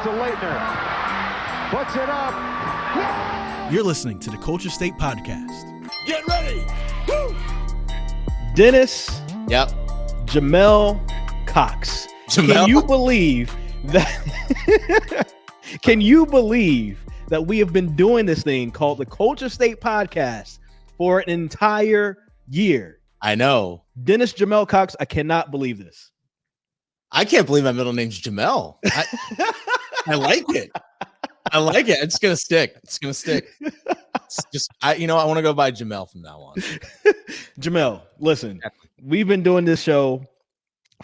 to Leitner. Puts it up. You're listening to the Culture State Podcast. Get ready. Woo! Dennis. Yep. Jamel Cox. Can you believe that? Can you believe that we have been doing this thing called the Culture State Podcast for an entire year? I know. Dennis Jamel Cox. I cannot believe this. I can't believe my middle name's Jamel. I like it. I like it. It's gonna stick. It's gonna stick. It's just I want to go by Jamel from now on. Jamel, listen, we've been doing this show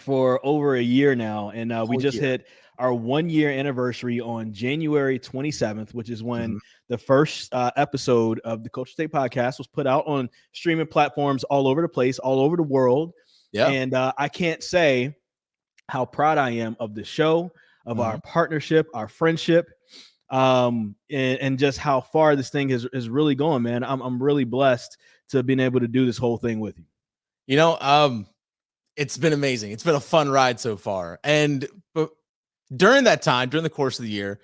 for over a year now, and we just hit our 1 year anniversary on January 27th, which is when the first episode of the Culture State Podcast was put out on streaming platforms all over the place, all over the world. Yeah, and I can't say how proud I am of the show, of our partnership, our friendship, and just how far this thing is really going, man. I'm really blessed to being able to do this whole thing with you. You know, it's been amazing. It's been a fun ride so far. But during that time, during the course of the year,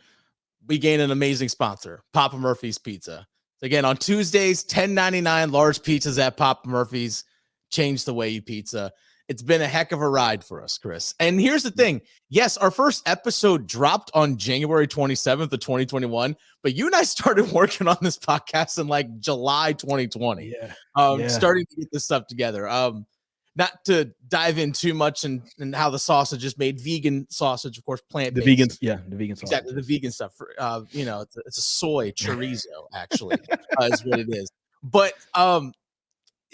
we gained an amazing sponsor, Papa Murphy's Pizza. Again, on Tuesdays, $10.99 large pizzas at Papa Murphy's. Change the way you pizza. It's been a heck of a ride for us, Chris. And here's the thing. Yes, our first episode dropped on January 27th of 2021, but you and I started working on this podcast in like July 2020. Starting to get this stuff together. Not to dive in too much and how the sausage is made, vegan sausage, of course, plant-based. The vegan sausage. Exactly, the vegan stuff. It's a soy chorizo, actually, is what it is. But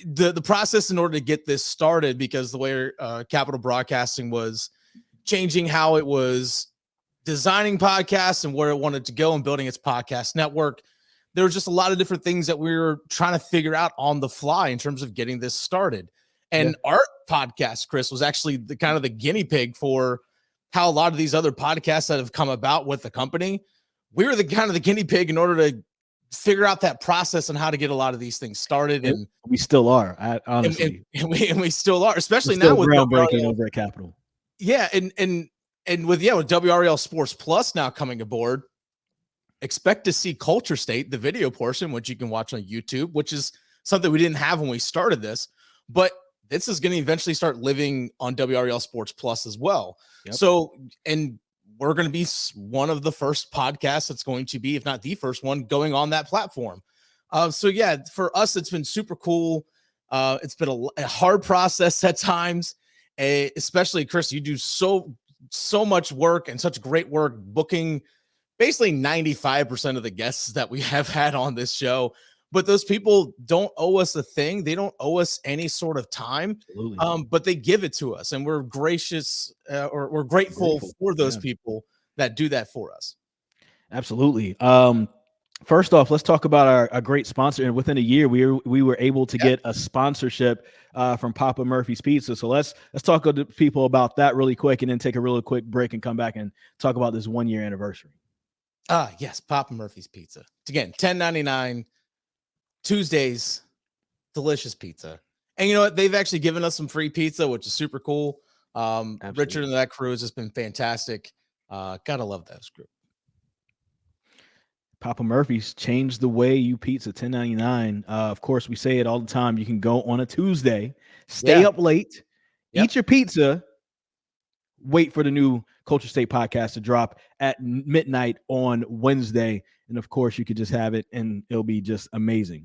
the process in order to get this started, because the way Capital Broadcasting was changing how it was designing podcasts and where it wanted to go and building its podcast network, there were just a lot of different things that we were trying to figure out on the fly in terms of getting this started. And our podcast, Chris, was actually the kind of the guinea pig for how a lot of these other podcasts that have come about with the company. We were the kind of the guinea pig in order to figure out that process and how to get a lot lot these things started. And we still are, honestly. And we still are, especially now with groundbreaking over at Capital. Yeah, and with WRL Sports Plus now coming aboard, expect to see Culture State, the video portion, which you can watch on YouTube, which is something we didn't have when we started this. But this is going to eventually start living on WRL Sports Plus as well. Yep. So, and we're going to be one of the first podcasts that's going to be, if not the first one, going on that platform. For us, it's been super cool. It's been a hard process at times, especially Chris, you do so much work and such great work booking basically 95% of the guests that we have had on this show. But those people don't owe us a thing. They don't owe us any sort of time. But they give it to us, and we're gracious or we're grateful for those people that do that for us. Absolutely. First off, let's talk about our great sponsor. And within a year, we were able to get a sponsorship from Papa Murphy's Pizza. So let's talk to people about that really quick, and then take a really quick break and come back and talk about this 1 year anniversary. Yes, Papa Murphy's Pizza. Again, $10.99. Tuesdays, delicious pizza. And you know what? They've actually given us some free pizza, which is super cool. Richard and that crew has just been fantastic. Gotta love that group. Papa Murphy's changed the way you pizza. $10.99. Of course, we say it all the time. You can go on a Tuesday, stay up late, eat your pizza, wait for the new Culture State Podcast to drop at midnight on Wednesday. And of course, you could just have it and it'll be just amazing.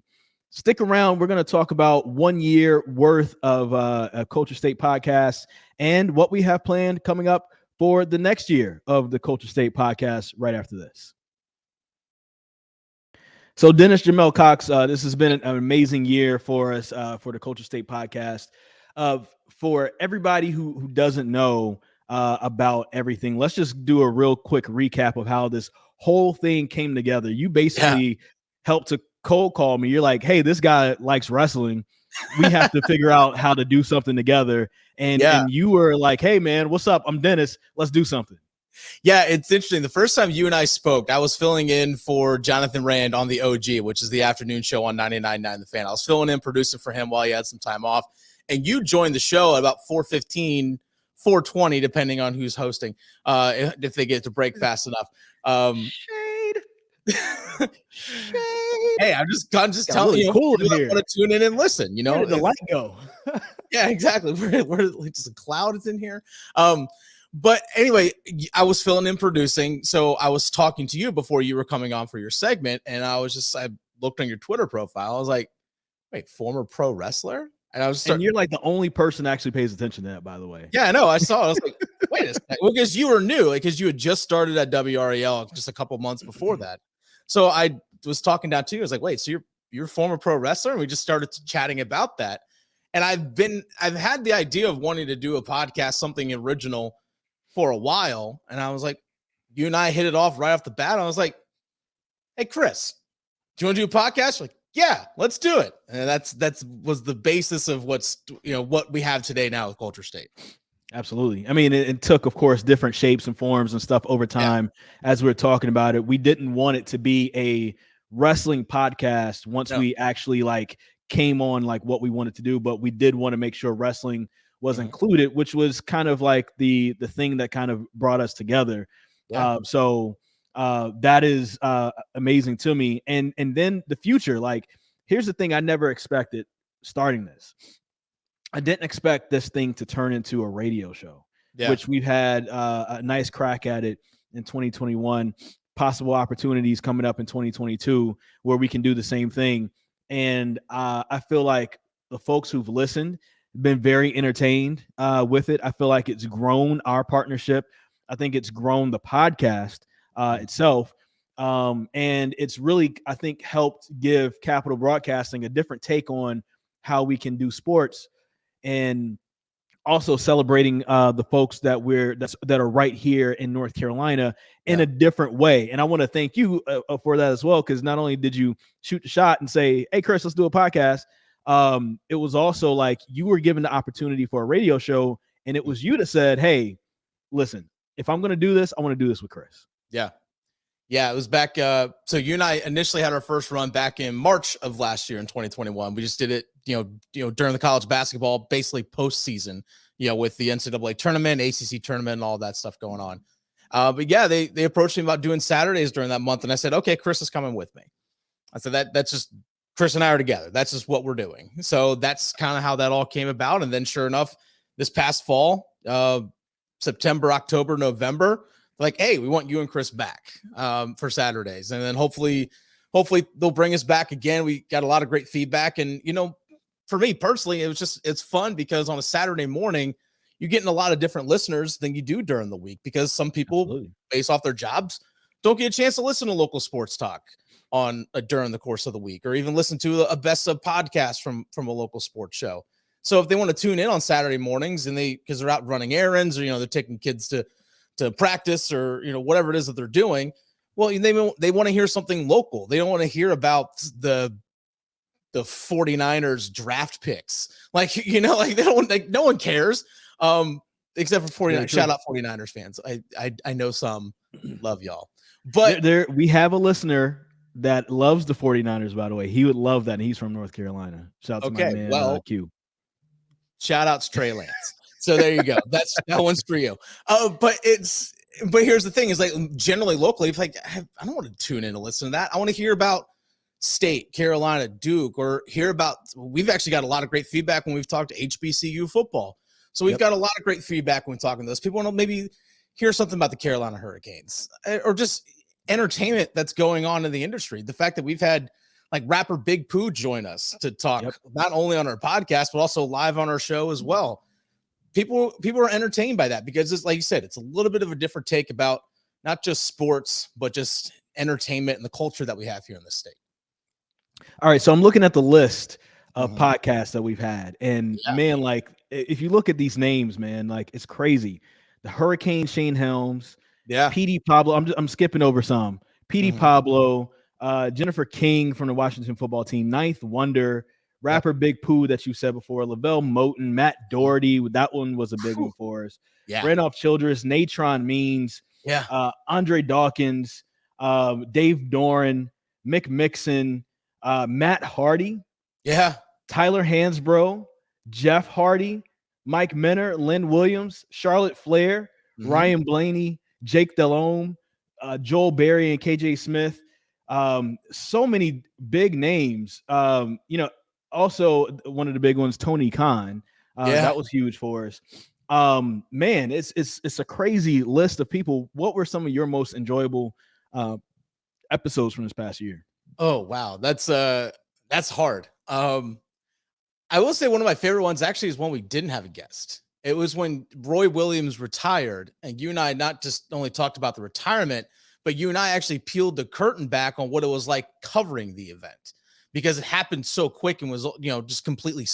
Stick around. We're going to talk about 1 year worth of a Culture State Podcast and what we have planned coming up for the next year of the Culture State Podcast right after this. So Dennis Jamel Cox, this has been an amazing year for us for the Culture State Podcast. For everybody who doesn't know about everything, let's just do a real quick recap of how this whole thing came together. You basically helped to cold call me. You're like, hey, this guy likes wrestling. We have to figure out how to do something together. And you were like, hey, man, what's up? I'm Dennis. Let's do something. Yeah, it's interesting. The first time you and I spoke, I was filling in for Jonathan Rand on the OG, which is the afternoon show on 99.9 The Fan. I was filling in, producing for him while he had some time off. And you joined the show at about 4:15, 4:20, depending on who's hosting, if they get to break fast enough. Shade. Hey, I'm just telling really you, cool in people here. want to tune in and listen. You know, Where did the light go? yeah, exactly. We're just a cloud is in here. But anyway, I was filling in producing, so I was talking to you before you were coming on for your segment, and I looked on your Twitter profile. I was like, wait, former pro wrestler? And I was and you're like the only person that actually pays attention to that, by the way. Yeah, I know. I saw it. I was like, wait a second. Well, because you were new, because you had just started at WREL just a couple months before that. So I was talking down to you. I was like, wait, so you're a former pro wrestler? And we just started chatting about that. And I've had the idea of wanting to do a podcast, something original for a while. And I was like, you and I hit it off right off the bat. I was like, hey, Chris, do you want to do a podcast? You're like, yeah, let's do it. And that's was the basis of what we have today now with Culture State. Absolutely. I mean, it took, of course, different shapes and forms and stuff over time. As we were talking about it, we didn't want it to be a wrestling podcast once we actually like came on like what we wanted to do, but we did want to make sure wrestling was included, which was kind of like the thing that kind of brought us together. So that is amazing to me. And then the future, like, here's the thing I never expected starting this. I didn't expect this thing to turn into a radio show, which we've had a nice crack at it in 2021, possible opportunities coming up in 2022 where we can do the same thing. And I feel like the folks who've listened have been very entertained with it. I feel like it's grown our partnership. I think it's grown the podcast itself. And it's really, I think, helped give Capital Broadcasting a different take on how we can do sports, and also celebrating the folks that are right here in North Carolina in a different way. And I want to thank you for that as well, because not only did you shoot the shot and say, hey, Chris, let's do a podcast, it was also like you were given the opportunity for a radio show, and it was you that said, hey, listen, if I'm going to do this, I want to do this with Chris. Yeah, it was back. So you and I initially had our first run back in March of last year in 2021. We just did it, during the college basketball, basically postseason, with the NCAA tournament, ACC tournament, and all that stuff going on. But yeah, they approached me about doing Saturdays during that month, and I said, okay, Chris is coming with me. I said that's just Chris and I are together. That's just what we're doing. So that's kind of how that all came about. And then sure enough, this past fall, September, October, November, like, hey, we want you and Chris back for Saturdays. And then hopefully they'll bring us back again. We got a lot of great feedback. And, for me personally, it's fun because on a Saturday morning, you're getting a lot of different listeners than you do during the week, because some people, based off their jobs, don't get a chance to listen to local sports talk on during the course of the week, or even listen to a best of podcast from a local sports show. So if they want to tune in on Saturday mornings and because they're out running errands, or, they're taking kids to practice, or, whatever it is that they're doing, well, they want to hear something local. They don't want to hear about the 49ers draft picks. Like, they don't, like, no one cares. Except for 49ers. Shout out 49ers fans. I know some love y'all. But we have a listener that loves the 49ers, by the way. He would love that. And he's from North Carolina. Shout out to my man, Q. Shout outs Trey Lance. So there you go. That one's for you. But here's the thing is, like, generally locally, it's like, I don't want to tune in to listen to that. I want to hear about State, Carolina, Duke, or hear about, we've actually got a lot of great feedback when we've talked to HBCU football. So we've got a lot of great feedback when talking to those people. Want to maybe hear something about the Carolina Hurricanes, or just entertainment that's going on in the industry. The fact that we've had like rapper Big Pooh join us to talk not only on our podcast, but also live on our show as well. People are entertained by that, because it's, like you said, it's a little bit of a different take about not just sports, but just entertainment and the culture that we have here in the state. All right. So I'm looking at the list of podcasts that we've had, and man, like, if you look at these names, man, like, it's crazy. The Hurricane Shane Helms, PD Pablo. I'm skipping over some. PD Pablo, Jennifer King from the Washington football team, Ninth Wonder, rapper Big Pooh that you said before, Lavelle Moten, Matt Doherty. That one was a big one for us. Randolph Childress, Natron Means, Andre Dawkins, Dave Doran, Mick Mixon, Matt Hardy, Tyler Hansbrough, Jeff Hardy, Mike Minner, Lynn Williams, Charlotte Flair, Ryan Blaney, Jake Delhomme, Joel Berry, and KJ Smith. So many big names. Also one of the big ones, Tony Khan. That was huge for us. Man, it's a crazy list of people. What were some of your most enjoyable episodes from this past year? Oh, wow. That's hard. I will say one of my favorite ones actually is one we didn't have a guest. It was when Roy Williams retired, and you and I not just only talked about the retirement, but you and I actually peeled the curtain back on what it was like covering the event, because it happened so quick and was, just completely,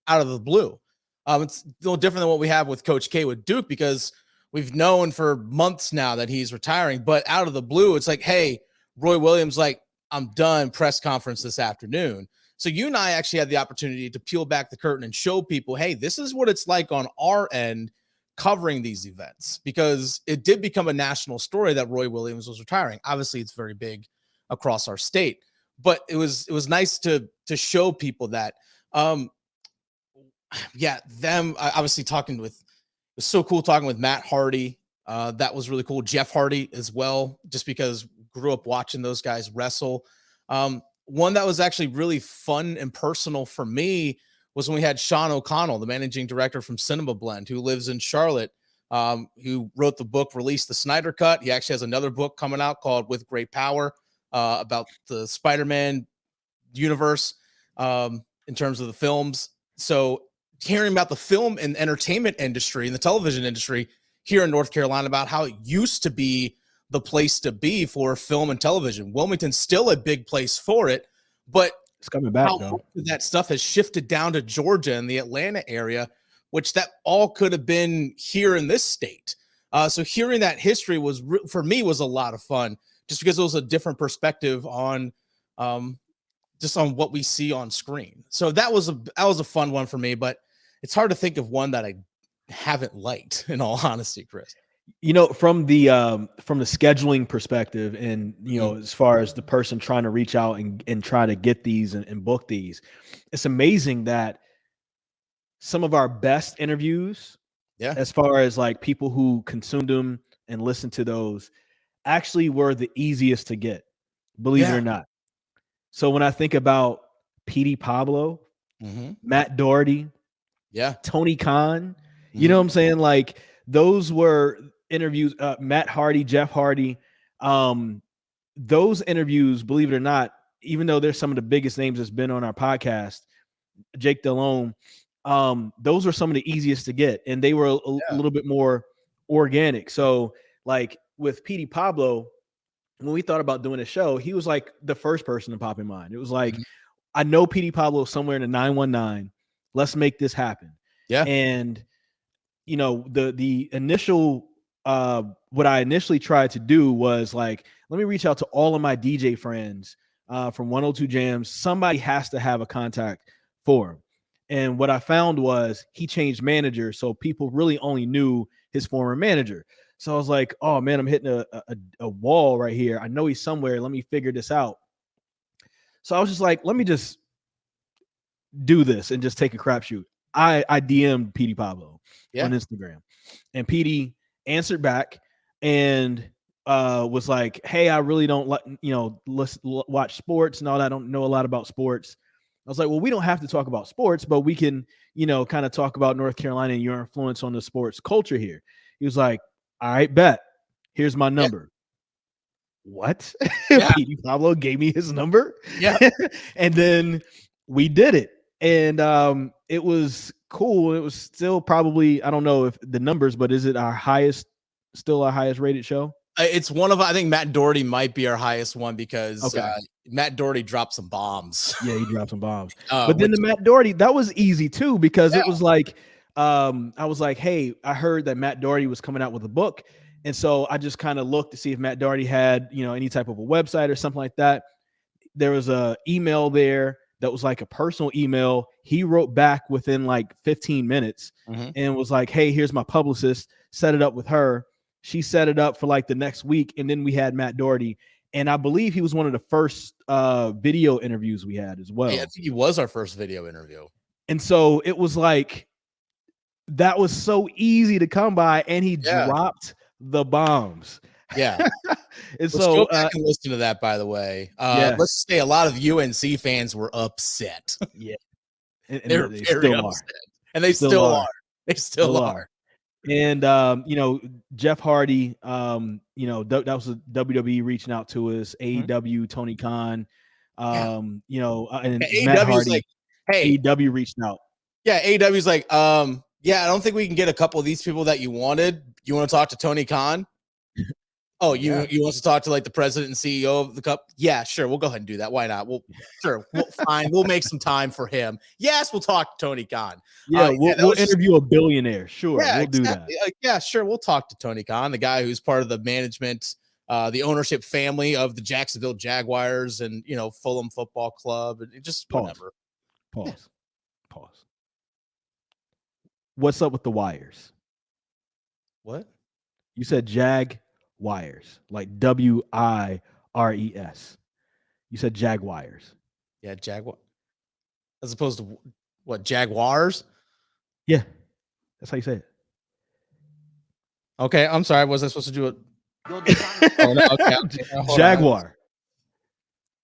out of the blue. It's a little different than what we have with Coach K with Duke, because we've known for months now that he's retiring, but out of the blue, it's like, hey, Roy Williams, like, I'm done, press conference this afternoon. So you and I actually had the opportunity to peel back the curtain and show people, hey, this is what it's like on our end covering these events, because it did become a national story that Roy Williams was retiring. Obviously, it's very big across our state, but it was nice to show people that. Obviously talking with, it was so cool talking with Matt Hardy. That was really cool. Jeff Hardy as well, just because grew up watching those guys wrestle. One that was actually really fun and personal for me was when we had Sean O'Connell, the managing director from Cinema Blend, who lives in Charlotte, who wrote the book, Release the Snyder Cut. He actually has another book coming out called With Great Power, about the Spider-Man universe, in terms of the films. So hearing about the film and entertainment industry and the television industry here in North Carolina, about how it used to be the place to be for film and television. Wilmington's still a big place for it, but it's coming back, though. That stuff has shifted down to Georgia and the Atlanta area, which that all could have been here in this state. So hearing that history was, for me, was a lot of fun, just because it was a different perspective on, just on what we see on screen. So that was a fun one for me, but it's hard to think of one that I haven't liked, in all honesty, Chris. From the scheduling perspective, and as far as the person trying to reach out and try to get these and book these, it's amazing that some of our best interviews, as far as like people who consumed them and listened to those, actually were the easiest to get, believe it or not. So when I think about Petey Pablo, Matt Doherty, Tony Khan, you know what I'm saying? Like, those were interviews, Matt Hardy, Jeff Hardy, those interviews, believe it or not, even though they're some of the biggest names that's been on our podcast, Jake Delhomme, those were some of the easiest to get, and they were a little bit more organic. So like with Petey Pablo, when we thought about doing a show, he was like the first person to pop in mind. It was like, I know Petey Pablo somewhere in the 919. Let's make this happen. Yeah. And the initial, what I initially tried to do was like, let me reach out to all of my DJ friends from 102 Jams. Somebody has to have a contact for him. And what I found was he changed managers, so people really only knew his former manager. So I was like, oh man, I'm hitting a wall right here. I know he's somewhere. Let me figure this out. So I was just like, let me just do this and just take a crapshoot. I DM'd Petey Pablo on Instagram, and Petey answered back and was like, hey, I really don't watch sports and all that. I don't know a lot about sports. I was like, well, we don't have to talk about sports, but we can, kind of talk about North Carolina and your influence on the sports culture here. He was like, all right, bet. Here's my number. What? Petey Pablo gave me his number. Yeah. And then we did it. And it was cool. It was still probably, I don't know if the numbers, but is it still our highest rated show? It's one of, I think Matt Doherty might be our highest one, because Matt Doherty dropped some bombs. Yeah, he dropped some bombs. But then the Matt Doherty, that was easy too, because it was like, I was like, hey, I heard that Matt Doherty was coming out with a book. And so I just kind of looked to see if Matt Doherty had, any type of a website or something like that. There was a email there that was like a personal email. He wrote back within like 15 minutes and was like, hey, here's my publicist. Set it up with her. She set it up for like the next week. And then we had Matt Doherty. And I believe he was one of the first video interviews we had as well. Yeah, I think he was our first video interview. And so it was like, that was so easy to come by, and he dropped the bombs. Yeah. And Let's so go back and listen to that, by the way. Let's say a lot of UNC fans were upset. Yeah. And They're they very still upset. And they still are. They still are. And Jeff Hardy, that was a WWE reaching out to us, AEW, Tony Khan, and Matt Hardy, like, hey, AEW reached out. Yeah, AEW's like, I don't think we can get a couple of these people that you wanted. You want to talk to Tony Khan? Oh, you want to talk to like the president and CEO of the cup? Yeah, sure. We'll go ahead and do that. Why not? Fine. We'll make some time for him. Yes, we'll talk to Tony Khan. Yeah, we'll interview a billionaire. Sure, we'll do that. Yeah, sure. We'll talk to Tony Khan, the guy who's part of the management, the ownership family of the Jacksonville Jaguars and Fulham Football Club, and just whatever. Pause. What's up with the wires? What? You said Jaguars, like WIRES. You said Jaguars. Yeah, Jaguar. As opposed to what? Jaguars? Yeah, that's how you say it. Okay, I'm sorry. Was I supposed to do it? Oh, no, okay. Jaguar.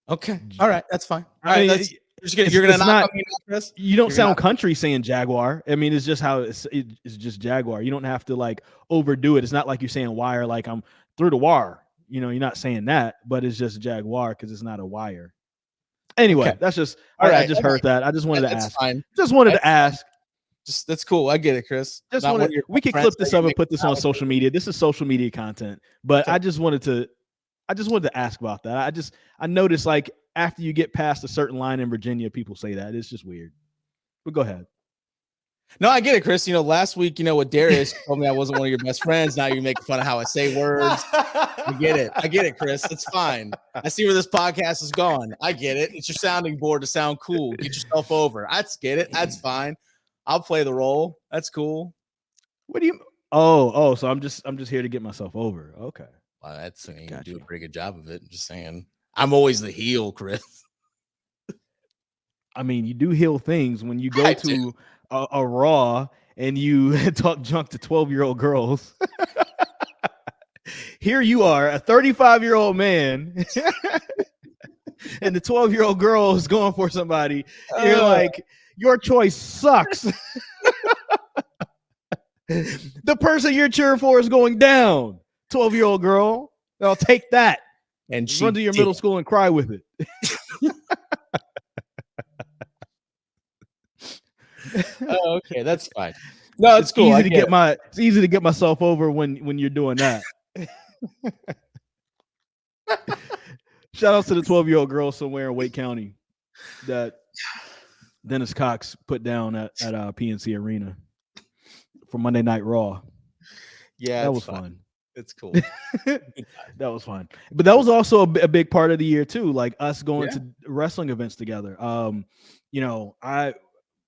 Okay, all right, that's fine. All right, you're gonna knock me off this? You don't sound country saying Jaguar. I mean, it's just how it's just Jaguar. You don't have to like overdo it. It's not like you're saying wire, like I'm through the wire. You're not saying that, but it's just Jaguar because it's not a wire. Anyway, that's just I just heard that. I just wanted to ask. Fine. Just wanted to ask. Just that's cool. I get it, Chris. Just wanted we could clip this up and put this on social media. This is social media content, but I just wanted to ask about that. I noticed like after you get past a certain line in Virginia, people say that. It's just weird. But go ahead. No, I get it, Chris. Last week, with Darius told me I wasn't one of your best friends. Now you're making fun of how I say words. I get it, Chris. It's fine. I see where this podcast is going. I get it. It's your sounding board to sound cool. Get yourself over. I get it. That's fine. I'll play the role. That's cool. What do you? Oh, so I'm just here to get myself over. Okay. Well, you do a pretty good job of it. I'm just saying. I'm always the heel, Chris. I mean, you do heel things when you go to a Raw and you talk junk to 12-year-old girls. Here you are, a 35-year-old man, and the 12-year-old girl is going for somebody. You're like, your choice sucks. The person you're cheering for is going down. 12-year-old girl, I'll take that. And she run to your middle school and cry with it. Oh, okay, that's fine. No, it's cool. It's easy to get myself over when you're doing that. Shout out to the 12-year-old girl somewhere in Wake County that Dennis Cox put down at PNC Arena for Monday Night Raw. Yeah, that was fun. It's cool. That was fun. But that was also a big part of the year too, like us going to wrestling events together.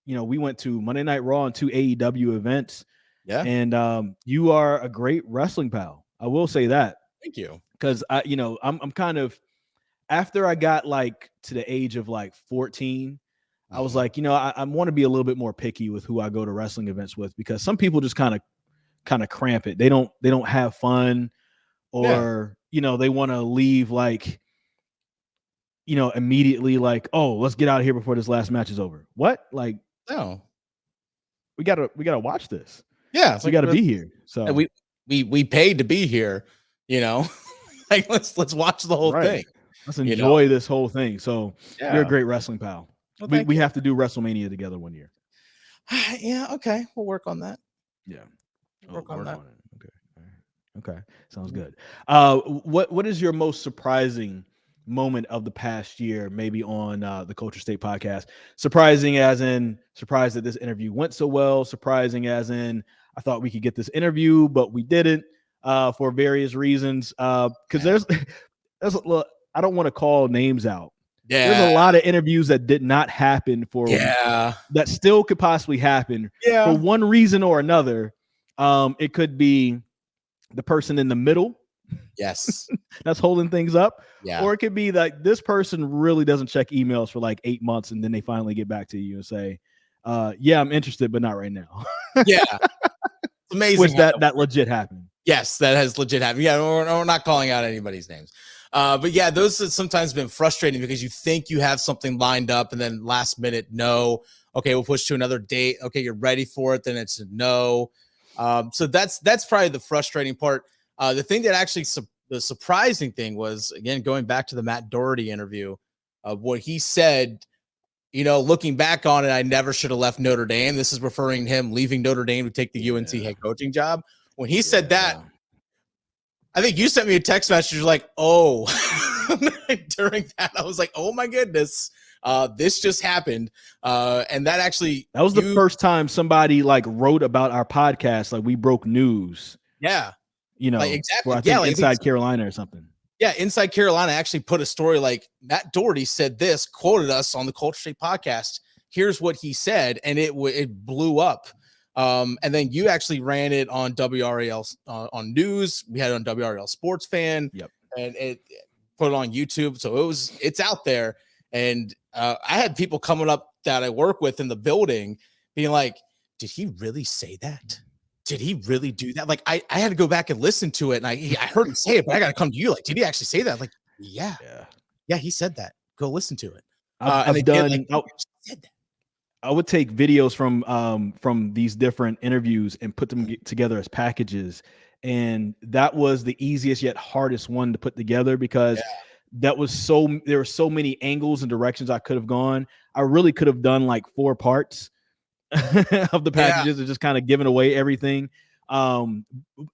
We went to Monday Night Raw and 2 AEW events. Yeah. And you are a great wrestling pal. I will say that. Thank you. Because I'm kind of, after I got like to the age of like 14, I was like, I want to be a little bit more picky with who I go to wrestling events with, because some people just kind of cramp it. They don't have fun, or they want to leave like immediately, like, oh, let's get out of here before this last match is over. What? Like, no, we gotta watch this. Yeah, so we gotta be here. So we paid to be here, like let's watch the whole thing. Let's enjoy this whole thing. So you're a great wrestling pal. Well, we have to do WrestleMania together one year. Yeah, okay, we'll work on that. Yeah, work on that. Okay, sounds good. What is your most surprising moment of the past year, maybe on the Culture State podcast? Surprising as in surprised that this interview went so well, surprising as in I thought we could get this interview but we didn't for various reasons, because there's I don't want to call names out. There's a lot of interviews that did not happen that still could possibly happen for one reason or another. It could be the person in the middle, that's holding things up, or it could be like this person really doesn't check emails for like 8 months and then they finally get back to you and say, I'm interested but not right now. Yeah, it's amazing. Which that legit happened. Yes, that has legit happened. Yeah, we're not calling out anybody's names. But yeah, those have sometimes been frustrating because you think you have something lined up and then last minute, no. Okay, we'll push to another date. Okay, you're ready for it. Then it's a no. So that's probably the frustrating part. The thing that actually the surprising thing was, again, going back to the Matt Doherty interview, what he said, looking back on it, I never should have left Notre Dame. This is referring to him leaving Notre Dame to take the UNC head coaching job. When he said that, I think you sent me a text message. You're like, oh, during that, I was like, oh my goodness, this just happened. And that was the first time somebody like wrote about our podcast. Like we broke news. Yeah. Like, exactly. I think Inside Carolina or something. Yeah. Inside Carolina actually put a story like Matt Doherty said this, quoted us on the Culture State podcast. Here's what he said. And it blew up. And then you actually ran it on WRAL on news. We had it on WRAL Sports Fan. Yep. And it put it on YouTube. So it's out there. And I had people coming up that I work with in the building being like, did he really say that? Did he really do that? Like, I had to go back and listen to it. And I heard him say it, but I got to come to you. Like, did he actually say that? Like, yeah, he said that. Go listen to it. I would take videos from these different interviews and put them together as packages. And that was the easiest yet hardest one to put together because there were so many angles and directions I could have gone. I really could have done like 4 parts of the packages and just kind of given away everything. But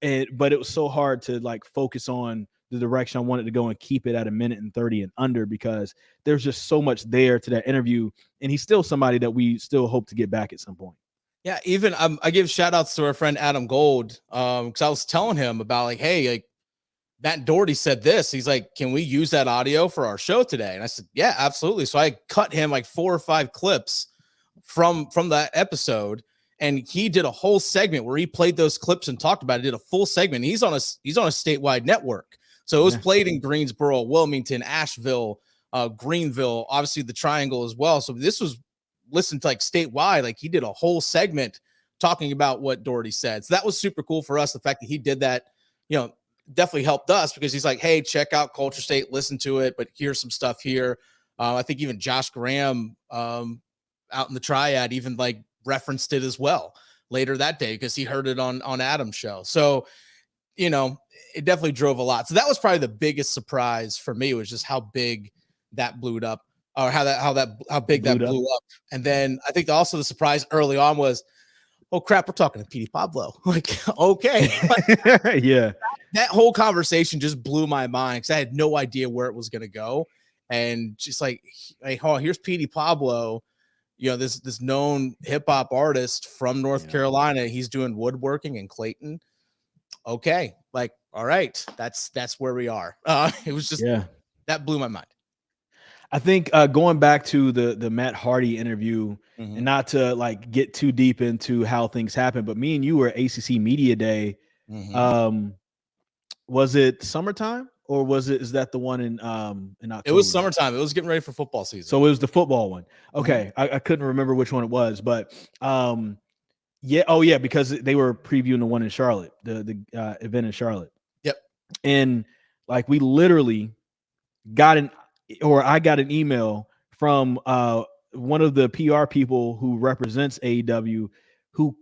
it was so hard to like focus on the direction I wanted to go and keep it at 1:30 and under because there's just so much there to that interview. And he's still somebody that we still hope to get back at some point. Yeah. Even I give shout outs to our friend Adam Gold. Cause I was telling him about like, hey, like Matt Doherty said this. He's like, can we use that audio for our show today? And I said, yeah, absolutely. So I cut him like 4 or 5 clips from that episode. And he did a whole segment where he played those clips and talked about it, did a full segment. He's on a statewide network. So it was played in Greensboro, Wilmington, Asheville, Greenville, obviously the Triangle as well. So this was listened to like statewide. Like he did a whole segment talking about what Doherty said. So that was super cool for us. The fact that he did that, definitely helped us because he's like, hey, check out Culture State, listen to it, but here's some stuff here. I think even Josh Graham out in the Triad even like referenced it as well later that day because he heard it on Adam's show. So, it definitely drove a lot. So that was probably the biggest surprise for me was just how big that blew up or how big that blew up. And then I think also the surprise early on was, oh crap, we're talking to Petey Pablo. Like, okay. Yeah. That whole conversation just blew my mind because I had no idea where it was going to go. And just like, oh, here's Petey Pablo, this known hip hop artist from North Carolina. He's doing woodworking in Clayton. Okay. Like, all right, that's where we are. It was just, that blew my mind. I think going back to the Matt Hardy interview and not to like get too deep into how things happen, but me and you were at ACC Media Day. Was it summertime or is that the one in October? It was summertime. It was getting ready for football season. So it was the football one. Okay. I couldn't remember which one it was, but yeah. Oh yeah. Because they were previewing the one in Charlotte, the event in Charlotte. Yep. And like, we literally I got an email from one of the PR people who represents AEW who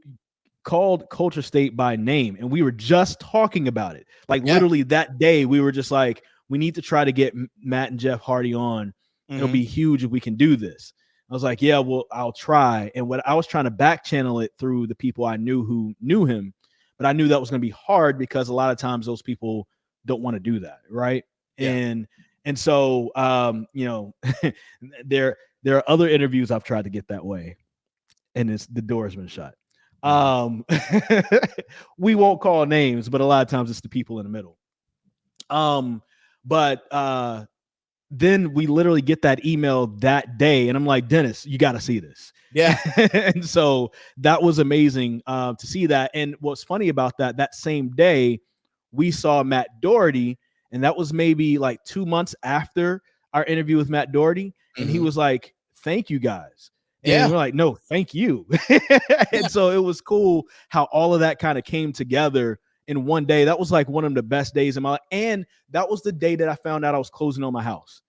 called Culture State by name. And we were just talking about it. Like literally that day, we were just like, we need to try to get Matt and Jeff Hardy on. It'll be huge if we can do this. I was like, yeah, well, I'll try. And what I was trying to back channel it through the people I knew who knew him, but I knew that was going to be hard because a lot of times those people don't want to do that. Right. Yeah. And so, there are other interviews I've tried to get that way, and the door has been shut. We won't call names, but a lot of times it's the people in the middle. But then we literally get that email that day, and I'm like, Dennis, you got to see this. Yeah. And so that was amazing to see that. And what's funny about that same day, we saw Matt Doherty. And that was maybe like 2 months after our interview with Matt Doherty. And he was like, thank you guys. And we're like, no, thank you. And so it was cool how all of that kind of came together in one day. That was like one of the best days in my life. And that was the day that I found out I was closing on my house.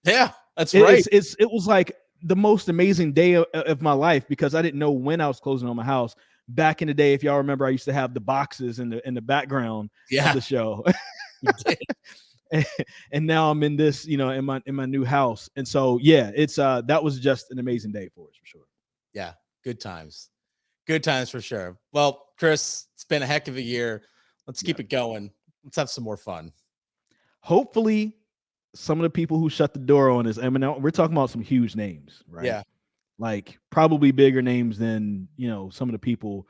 Yeah, that's right. It was like the most amazing day of my life because I didn't know when I was closing on my house. Back in the day, if y'all remember, I used to have the boxes in the background of the show. And now I'm in this, in my new house. And so, yeah, it's that was just an amazing day for us for sure. Yeah. Good times for sure. Well, Chris, it's been a heck of a year. Let's keep it going. Let's have some more fun. Hopefully some of the people who shut the door on us, I mean, we're talking about some huge names, right? Yeah. Like probably bigger names than, some of the people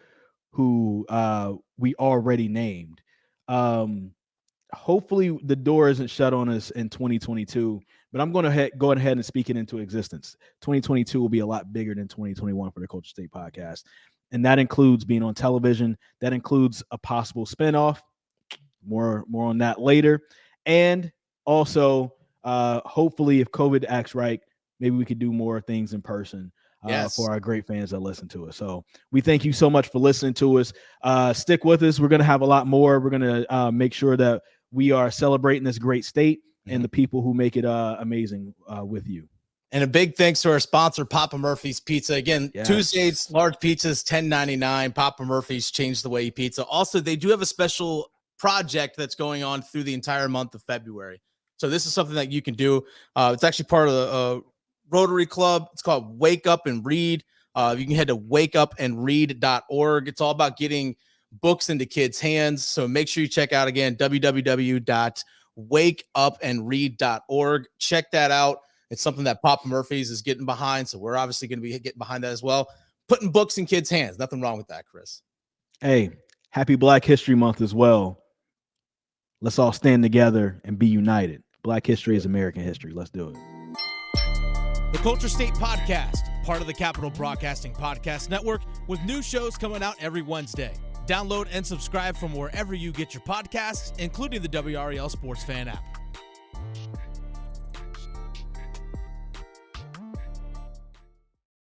who we already named. Hopefully the door isn't shut on us in 2022, but I'm going to go ahead and speak it into existence. 2022 will be a lot bigger than 2021 for the Culture State podcast. And that includes being on television. That includes a possible spinoff. More on that later. And also, hopefully, if COVID acts right, maybe we could do more things in person for our great fans that listen to us. So we thank you so much for listening to us. Stick with us. We're going to have a lot more. We're going to make sure that we are celebrating this great state and the people who make it amazing with you. And a big thanks to our sponsor, Papa Murphy's Pizza. Again, Tuesdays, large pizzas, $10.99. Papa Murphy's changed the way you pizza. Also, they do have a special project that's going on through the entire month of February. So this is something that you can do. It's actually part of the Rotary Club. It's called Wake Up and Read. You can head to wakeupandread.org. It's all about getting books into kids' hands. So make sure you check out, again, www.wakeupandread.org. Check that out. It's something that Papa Murphy's is getting behind. So we're obviously going to be getting behind that as well. Putting books in kids' hands. Nothing wrong with that, Chris. Hey, happy Black History Month as well. Let's all stand together and be united. Black history is American history. Let's do it. The Culture State Podcast, part of the Capital Broadcasting Podcast Network, with new shows coming out every Wednesday. Download and subscribe from wherever you get your podcasts, including the WREL Sports Fan app.